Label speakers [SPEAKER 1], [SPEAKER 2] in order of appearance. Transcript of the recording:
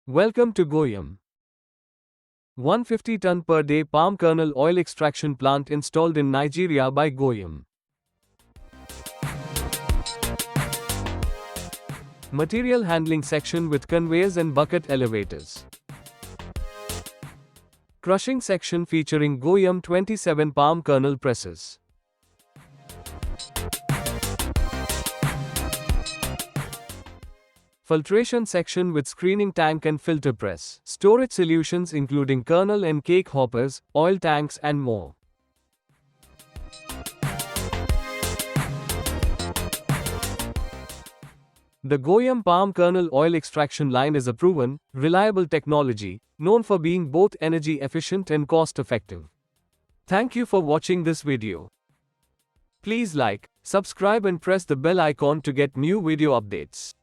[SPEAKER 1] Welcome to Goyum. 150 ton per day palm kernel oil extraction plant installed in Nigeria by Goyum. Material handling section with conveyors and bucket elevators. Crushing section featuring Goyum 27 palm kernel presses. Filtration section with screening tank and filter press. Storage solutions including kernel and cake hoppers, oil tanks and more. The Goyum palm kernel oil extraction line is a proven, reliable technology, known for being both energy efficient and cost effective. Thank you for watching this video. Please like, subscribe and press the bell icon to get new video updates.